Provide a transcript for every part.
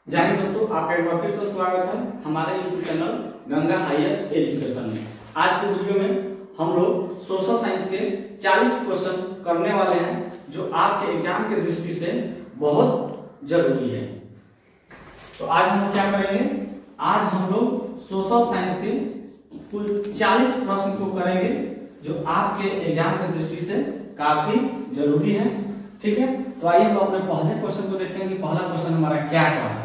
जय हिंद दोस्तों, आपका एक बार फिर से स्वागत है हमारे YouTube channel Ganga higher education में। आज के वीडियो में हम लोग सोशल साइंस के 40 क्वेश्चन करने वाले हैं जो आपके एग्जाम के दृष्टि से बहुत जरूरी है। तो आज हम क्या करेंगे, आज हम लोग सोशल साइंस के कुल 40 प्रश्न को करेंगे जो आपके एग्जाम के दृष्टि से काफी जरूरी है। ठीक है, तो आइए हम अपने पहले क्वेश्चन को देखते हैं कि पहला क्वेश्चन हमारा क्या कह रहा है।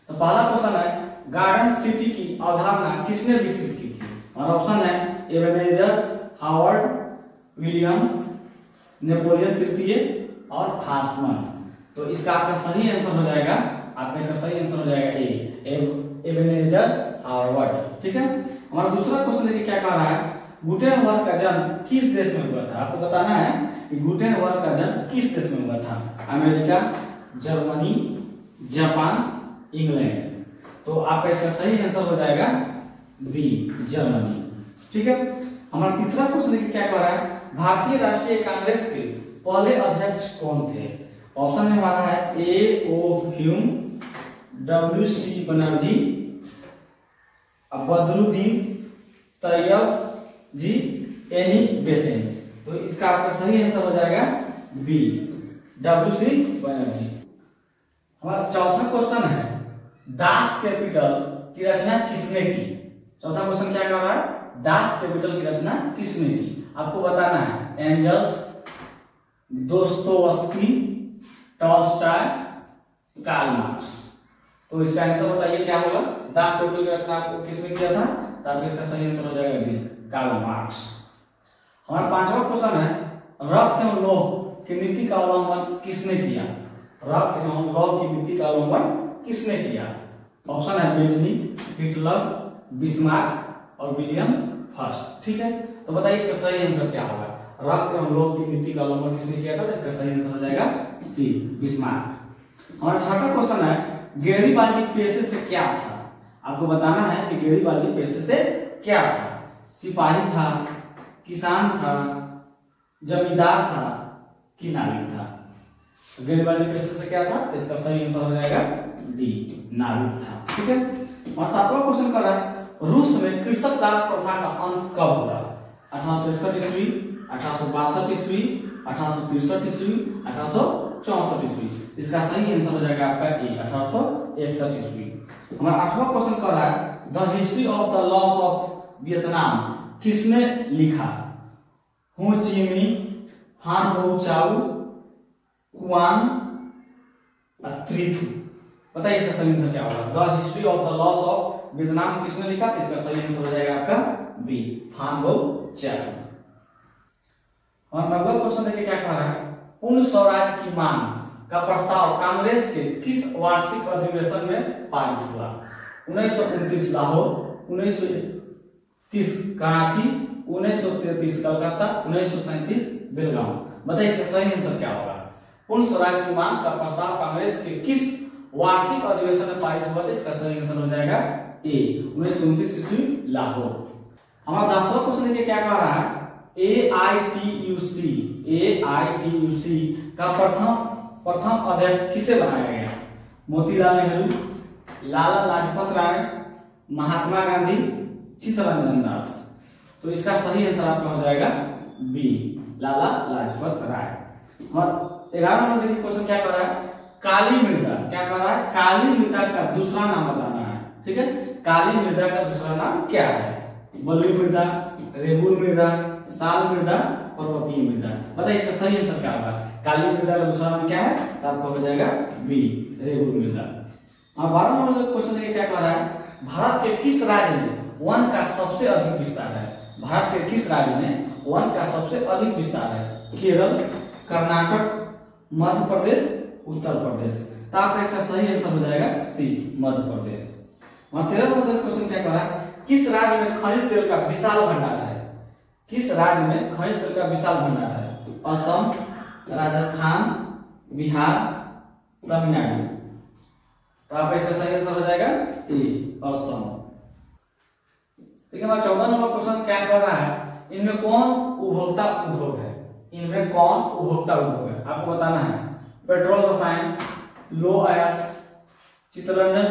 तो पहला क्वेश्चन है, गार्डन सिटी की अवधारणा किसने विकसित की थी? और ऑप्शन है एबेनेजर, हावर्ड, विलियम, नेपोलियन तृतीय और हासमन। तो इसका आपका सही आंसर हो जाएगा, आपका इसका सही आंसर हो जाएगा ए, एबेनेजर, हावर्ड। ठीक है, हमारा दूसरा क्वेश्चन देखिए क्या कह रहा है, गुटेनबर्ग का जन्म किस देश में हुआ था? आपको बताना है कि गुटेनबर्ग का जन्म किस देश में हुआ था। America, Germany, Japan, England. तो आपका इसका सही आंसर हो जाएगा बी, जर्मनी। ठीक है, हमारा तीसरा क्वेश्चन देखिए क्या कह रहा है, भारतीय राष्ट्रीय कांग्रेस के पहले अध्यक्ष कौन थे? ऑप्शन में हमारा है A O Hume, W C Banerjee, Badruddin Tyab ji, Annie Besant. तो इसका आपका सही आंसर हो जाएगा बी, डब्ल्यू सी बनर्जी। हमारा चौथा क्वेश्चन है, दास कैपिटल की रचना किसने की? चौथा क्वेश्चन क्या कह रहा है, दास कैपिटल की रचना किसने की? आपको बताना है Engels, Dostoevsky, Tolstoy, Karl Marx. तो इसका आंसर बताइए क्या होगा, दास कैपिटल की रचना आपको किसने किया था? तो आपका इसका सही आंसर हो जाएगा बी, कार्ल मार्क्स। हमारा पांचवा क्वेश्चन है, रक्त एवं लौह की नीति का अवलंबन किसने किया? रक्त एवं लौह की नीति का अवलंबन किसने किया? ऑप्शन है बेजनी, हिटलर, बिस्मार्क और विलियम फर्स्ट। ठीक है, तो बताइए इसका सही आंसर क्या होगा, रक्त एवं लौह की नीति का अवलंबन किसने किया था? तो इसका सही आंसर हो जाएगा सी, बिस्मार्क। हमारा छठा क्वेश्चन है, गैरीबाल्डी पेशे से क्या था? आपको बताना है कि गैरीबाल्डी पेशे से क्या था? सिपाही था, किसान था, जमींदार था कि नाविक था? गैरीबाल्डी पेशे से क्या था? तो इसका सही आंसर हो जाएगा डी, नाविक था। ठीक है, और सातवां क्वेश्चन कर रहा है, रूस में कृषक दास प्रथा का अंत कब हुआ? 1861 ईस्वी, 1862 ईस्वी, 1863 ईस्वी, 1864 ईस्वी। इसका सही आंसर हो जाएगा आपका ए, 1861 ईस्वी। हमारा आठवां क्वेश्चन कर रहा है, the history of the loss of Vietnam किसने लिखा? हो ची मिंह, फान हो चाउ, कुआन त्रिथु। बताइए इसका सही आंसर क्या होगा, the history of the loss of Vietnam किसने लिखा? इसका सही आंसर हो जाएगा आपका बी, फान हो चाउ। और नौवां क्वेश्चन देखिए क्या कह रहा है, पूर्ण स्वराज की मांग का प्रस्ताव कांग्रेस के किस वार्षिक अधिवेशन में पारित हुआ? 1929 लाहौर, 1930 कराची, 1933 कलकत्ता, 1937 बेलगांव। बताइए इसका सही आंसर क्या होगा, पूर्ण स्वराज की मांग का प्रस्ताव कांग्रेस के किस वार्षिक अधिवेशन में पारित हुआ? तो इसका सही आंसर हो जाएगा ए, 1929 ईस्वी लाहौर। हमारा 10वां क्वेश्चन देखिए क्या कह रहा है, AITUC का प्रथम अध्यक्ष किसे बनाया गया? मोतीलाल नेहरू, लाला लाजपत राय, महात्मा गांधी, चित्तरंजन दास। तो इसका सही आंसर आपका हो जाएगा बी, लाला लाजपत राय। और 11वां नंबर देखिए क्वेश्चन क्या कर रहा है, काली मृदा क्या कर रहा है, काली मृदा का दूसरा नाम बताना है। ठीक है, काली मृदा का दूसरा नाम क्या है? बलुई मृदा, रेगुल मृदा, साल मृदा, पर्वतीय मृदा। बताइए इसका सही आंसर क्या होगा, काली मृदा का दूसरा नाम क्या है? तो आपको हो जाएगा बी, रेगुल मृदा। अब 12वां नंबर क्वेश्चन देखिए क्या कर रहा है, भारत के किस राज्य में वन का सबसे अधिक विस्तार है? भारत के किस राज्य में वन का सबसे अधिक विस्तार है? केरल, कर्नाटक, मध्य प्रदेश, उत्तर प्रदेश। तो आपका इसका सही आंसर हो जाएगा सी, मध्य प्रदेश। और 13वां क्वेश्चन क्या कर रहा है, किस राज्य में खनिज तेल का विशाल भंडार है? किस राज्य में खनिज तेल का विशाल भंडार है? असम, राजस्थान, बिहार, तमिलनाडु। तो आपका इसका सही आंसर हो जाएगा ए, असम। देखिए हमारा 14 नंबर क्वेश्चन क्या कर रहा है, इनमें कौन उपभोक्ता उद्योग है? इनमें कौन उपभोक्ता उद्योग है? आपको बताना है पेट्रोल रसायन, लो आयक्स, चित्ररंजन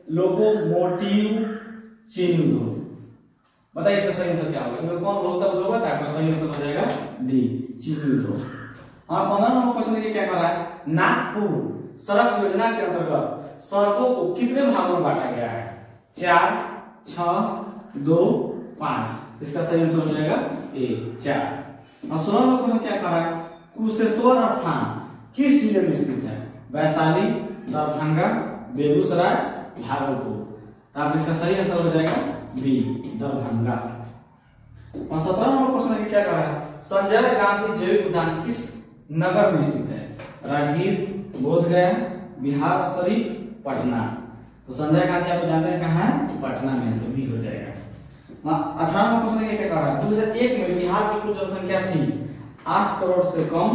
लोकोमोटिव चीनी उद्योग। बताइए इसका सही आंसर क्या होगा? इनमें कौन बोलता उद्योग है? आपका सही आंसर हो जाएगा डी, चीनी उद्योग। और 15 नंबर क्वेश्चन देखिए क्या कह रहा है, नागपुर सड़क योजना के अंतर्गत सड़कों को कितने भागों में बांटा गया है? 4, 6, 2, 5। इसका सही आंसर हो जाएगा ए, 4। और 16 नंबर क्वेश्चन क्या कह रहा है, कुशेश्वर स्थान किस जिले में स्थित है? वैशाली, दरभंगा, बेगूसराय, भागलपुर। आप इसका सही आंसर हो जाएगा बी, दरभंगा। और 17 नंबर क्वेश्चन क्या कह रहा है, संजय गांधी जैविक उद्यान किस नगर में स्थित है? राजगीर, बोधगया, बिहार शरीफ, पटना। तो संजय गांधी आप जानते हैं कहाँ है? पटना में, तो बी हो जाएगा। 18 नंबर क्वेश्चन क्या कह रहा है, 2001 में बिहार की कुल जनसंख्या थी 8 करोड़ से कम,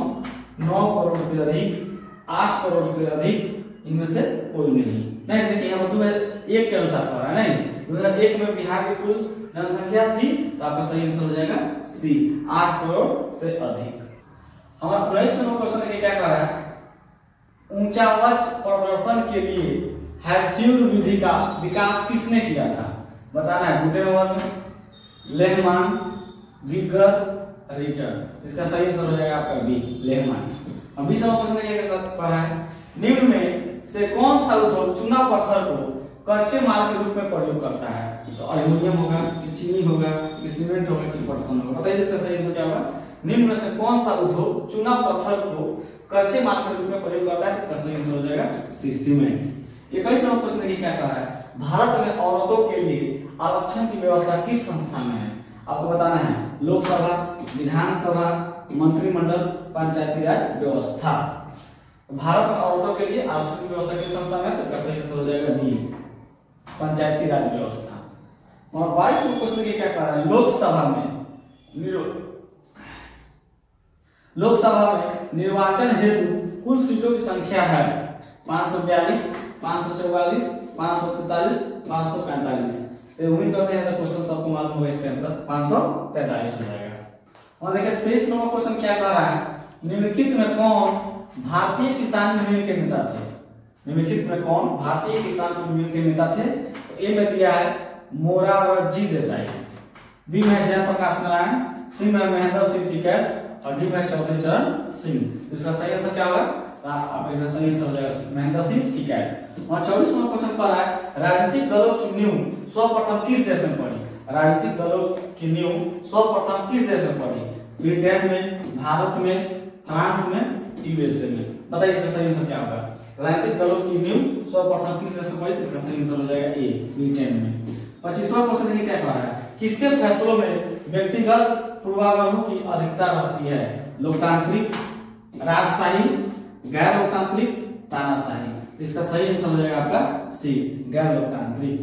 9 करोड़ से अधिक, 8 करोड़ से अधिक, इनमें से कोई नहीं। देखिए यहाँ 2001 के अनुसार कर रहा है, नहीं 2001 में बिहार की कुल जनसंख्या थी, तो आपका सही आंसर हो जाएगा सी, 8 करोड़ से अधिक। हमारा 19 नंबर क्वेश्चन क्या कह रहा है, ऊंचा वक्ष प्रदर्शन के लिए हैस्ट्यूर विधि का विकास किसने किया था? बताना है, गुटेनबर्ग, लेहमान, गिगर, रिटर। इसका सही आंसर हो जाएगा आपका बी, लेहमान। अब 20 नंबर क्वेश्चन क्या कह रहा है, निम्न में से कौन सा उद्योग चूना पत्थर को कच्चे माल के रूप में प्रयोग करता है? तो एल्युमिनियम होगा, कि चीनी होगा, कि सीमेंट होगा, कि पटसन होगा? बताइए इसका सही आंसर क्या होगा? निम्न में से कौन सा उद्योग चूना पत्थर को कच्चे माल के रूप में प्रयोग करता है? इसका सही आंसर हो जाएगा सी, सीमेंट। 21 नंबर क्वेश्चन क्या कह रहा है, भारत में औरतों के लिए आरक्षण की व्यवस्था किस संस्था में है? आपको बताना है, लोकसभा, विधानसभा, मंत्रिमंडल, पंचायती राज व्यवस्था। भारत में औरतों के लिए आरक्षण की व्यवस्था किस संस्था में है? तो इसका सही आंसर हो जाएगा डी, पंचायती राज व्यवस्था। और 22 नंबर क्वेश्चन क्या कह रहा है, लोकसभा में निर्वाचन हेतु कुल सीटों की संख्या है 542, 544, 543, 545। तो उम्मीद करते हैं क्वेश्चन सबको मालूम होगा, इसका आंसर 543 हो जाएगा। और देखिए 23 नंबर क्वेश्चन क्या कह रहा है, निम्नलिखित में कौन भारतीय किसान यूनियन के नेता थे? निम्नलिखित में कौन भारतीय किसान यूनियन के नेता थे? तो ए में दिया है मोरारजी देसाई, बी में जयप्रकाश नारायण, सी में महेंद्र सिंह टिकैत, और डी में चौधरी चरण सिंह। तो इसका सही आंसर क्या होगा? आप इसका सही आंसर हो जाएगा महेंद्र सिंह टिकैत। और 24 नंबर क्वेश्चन पर है, राजनीतिक दलों की नींव सर्वप्रथम किस देश में पड़ी? राजनीतिक दलों की नींव सर्वप्रथम किस देश में पड़ी? ब्रिटेन में, भारत में, फ्रांस में, यूएसए में। बताइए इसका सही आंसर क्या होगा? राजनीतिक दलों की नींव सर्वप्रथम किस देश में पड़ी? इसका सही आंसर हो जाएगा ए, ब्रिटेन में। 25वां क्वेश्चन क्या कह रहा है, किसके फैसलों में व्यक्तिगत पूर्वाग्रहों की अधिकता रहती है? लोकतांत्रिक, राजशाही, गैर लोकतांत्रिक, तानाशाही। इसका सही आंसर हो जाएगा आपका सी, गैर लोकतांत्रिक।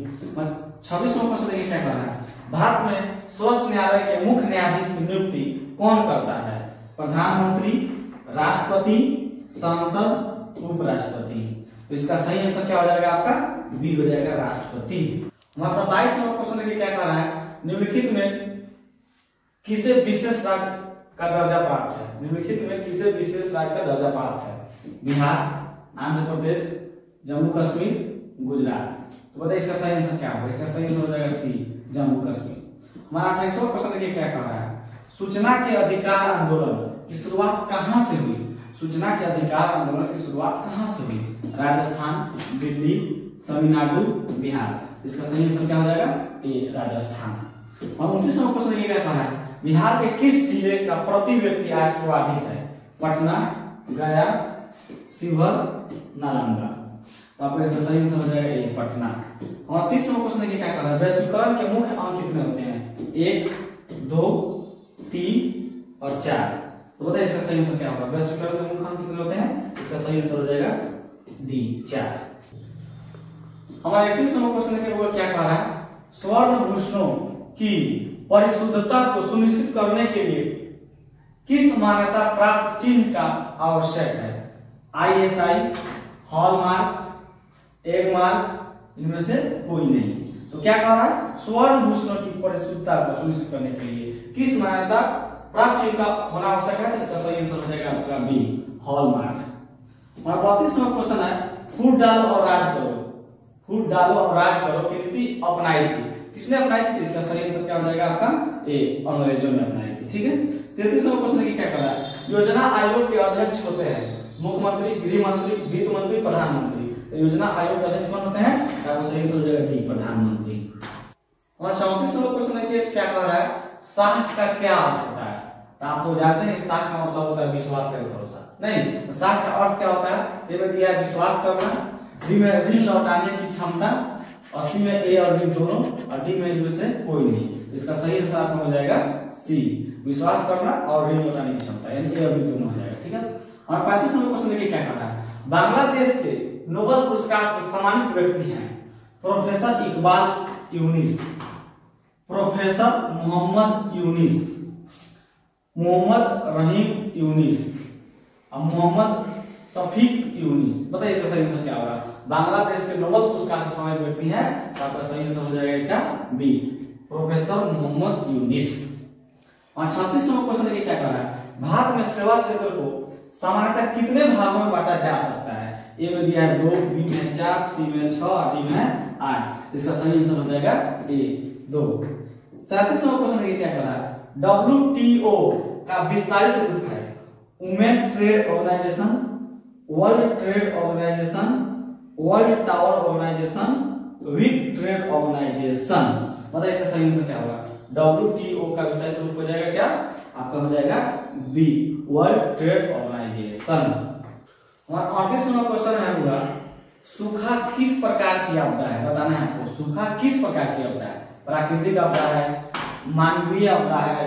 26वां क्वेश्चन क्या कह रहा है, भारत में सर्वोच्च न्यायालय के मुख्य न्यायाधीश की नियुक्ति कौन करता है? प्रधानमंत्री, राष्ट्रपति, सांसद, उपराष्ट्रपति। तो इसका सही आंसर क्या हो जाएगा आपका? बी हो जाएगा, राष्ट्रपति। 27 नंबर क्वेश्चन क्या कह रहा है, निम्नलिखित में किसे विशेष राज्य का दर्जा प्राप्त है? निम्नलिखित में किसे विशेष राज्य का दर्जा प्राप्त है? बिहार, आंध्र प्रदेश, जम्मू कश्मीर, गुजरात। तो बताइए इसका सही आंसर क्या होगा? इसका सही आंसर हो जाएगा सी, जम्मू कश्मीर। हमारा 28वां क्वेश्चन देखिए क्या कह रहा है, सूचना के अधिकार आंदोलन की शुरुआत कहां से हुई? सूचना के अधिकार आंदोलन की शुरुआत कहां से हुई? राजस्थान, दिल्ली, तमिलनाडु, बिहार। इसका सही आंसर क्या हो जाएगा? ए, राजस्थान। और 29 नंबर क्वेश्चन क्या कह रहा है, बिहार के किस जिले का प्रति व्यक्ति आय सर्वाधिक है? पटना, गया, शिवहर, नालंदा। तो आपका इसका सही आंसर हो जाएगा ए, पटना। और 30 नंबर क्वेश्चन क्या कह रहा है, वैश्वीकरण के मुख्य अंक कितने होते हैं? 1, 2, 3 और 4। तो बताइए इसका सही आंसर क्या होगा? वैश्वीकरण के मुख्य अंक कितने होते हैं? इसका सही आंसर हो जाएगा डी, 4। हमारा 31 नंबर क्वेश्चन क्या कह रहा है, स्वर्णभूषणों की परिशुद्धता को सुनिश्चित करने के लिए किस मान्यता प्राप्त चिन्ह का आवश्यक है? ISI, हॉलमार्क, एगमार्क, इनमें से कोई नहीं। तो क्या कह रहा है, स्वर्णभूषणों की परिशुद्धता को सुनिश्चित करने के लिए किस मान्यता प्राप्त चिन्ह का होना आवश्यक है? तो इसका सही आंसर हो जाएगा आपका बी, हॉलमार्क। और 32 नंबर क्वेश्चन है, फूट डालो और राज करो, फूट डालो और राज करो की नीति अपनाई थी। किसने अपनाई थी? इसका सही आंसर क्या हो जाएगा आपका ए, अंग्रेजों ने अपनाई थी। ठीक है। 33वां क्वेश्चन देखिए क्या कर रहा है। योजना आयोग के अध्यक्ष होते हैं मुख्यमंत्री, गृह मंत्री, वित्त मंत्री, प्रधानमंत्री। तो योजना आयोग के अध्यक्ष कौन होते हैं? आपको सही आंसर हो जाएगा डी, प्रधानमंत्री। और 34वां क्वेश्चन देखिए क्या कर रहा है। साख का क्या अर्थ होता है? तो आप लोग जानते हैं साख का मतलब होता है विश्वास या भरोसा। नहीं, तो साख का अर्थ क्या होता है? ये में दिया है विश्वास करना, डी में ऋण लौटाने की क्षमता, और सी में ए और बी दोनों, और डी में इनमें से कोई नहीं। इसका सही आंसर आपका हो जाएगा सी, विश्वास करना और ऋण लौटाने की क्षमता, यानी ए और बी दोनों हो जाएगा। ठीक है। और 35वां क्वेश्चन देखिए क्या कर रहा है। बांग्लादेश के नोबेल पुरस्कार से सम्मानित व्यक्ति हैं प्रोफेसर इकबाल यूनिस, प्रोफेसर मोहम्मद यूनिस, मोहम्मद रहीम यूनिस और मोहम्मद तफीक यूनिस। बताइए इसका सही आंसर क्या होगा? बांग्लादेश के नोबेल पुरस्कार से सम्मानित व्यक्ति हैं, तो आपका सही आंसर हो जाएगा इसका बी, प्रोफेसर मोहम्मद यूनिस। और 36वां क्वेश्चन देखिए क्या कर रहा है। भारत में सेवा क्षेत्र को सामान्यतः कितने भागों में बांटा जा सकता है? ए में दिया है 2, बी में 4, सी में 6 और डी में 8। इसका सही आंसर हो जाएगा ए, 2। 37वां क्वेश्चन देखिए क्या कर रहा है। WTO का विस्तारित रूप है women trade organisation, world trade organisation, world tower organisation, week trade organisation. बताइए इसका सही आंसर क्या होगा? WTO का विस्तारित रूप हो जाएगा क्या? आपका हो जाएगा बी, वर्ल्ड ट्रेड ऑर्गेनाइजेशन। और 38वां क्वेश्चन है पूरा, सूखा किस प्रकार की आपदा है? बताना है आपको, सूखा किस प्रकार की आपदा है? प्राकृतिक आपदा है, मानवीय आपदा है,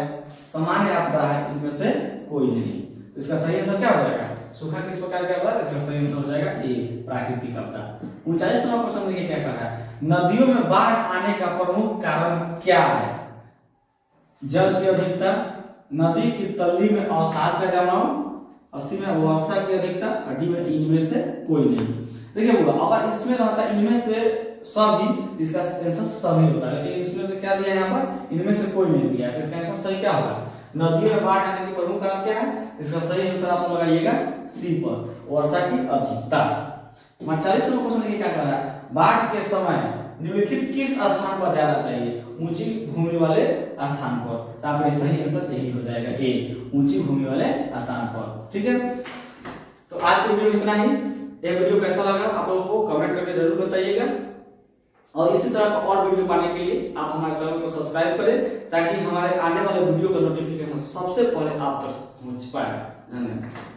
सामान्य आपदा है, इनमें से कोई नहीं। तो इसका सही आंसर क्या हो जाएगा? सूखा किस प्रकार की आपदा है? इसका सही आंसर हो जाएगा ए, प्राकृतिक आपदा। 39वां क्वेश्चन देखिए क्या कर रहा है। नदियों में बाढ़ आने का प्रमुख कारण क्या है? जल की अधिकता, नदी की तल्ली में अवसाद का जमाव, अस्सी में वर्षा की अधिकता, और डी में इनमें से कोई नहीं। देखिए बोला अगर इसमें रहता इनमें से सभी, इसका आंसर सभी होता है, लेकिन इसमें से क्या दिया है यहाँ पर? इनमें से कोई नहीं दिया है। इसका आंसर सही क्या होगा? नदियों में बाढ़ आने की प्रमुख कारण क्या है? इसका सही आंसर आप लगाइएगा सी पर, वर्षा की अधिकता। 40वां क्वेश्चन देखिए क्या कर रहा है। बाढ़ के समय निम्नलिखित किस स्थान पर जाना चाहिए? ऊंची भूमि वाले स्थान पर। तो आपका सही आंसर यही हो जाएगा ए, ऊंची भूमि वाले स्थान पर। ठीक है। तो आज के वीडियो में इतना ही। ये वीडियो कैसा लगा आप लोगों को कमेंट करके जरूर बताइएगा, और इसी तरह का और वीडियो पाने के लिए आप हमारे चैनल को सब्सक्राइब करें, ताकि हमारे आने वाले वीडियो का नोटिफिकेशन सबसे पहले आप तक पहुंच पाए। धन्यवाद।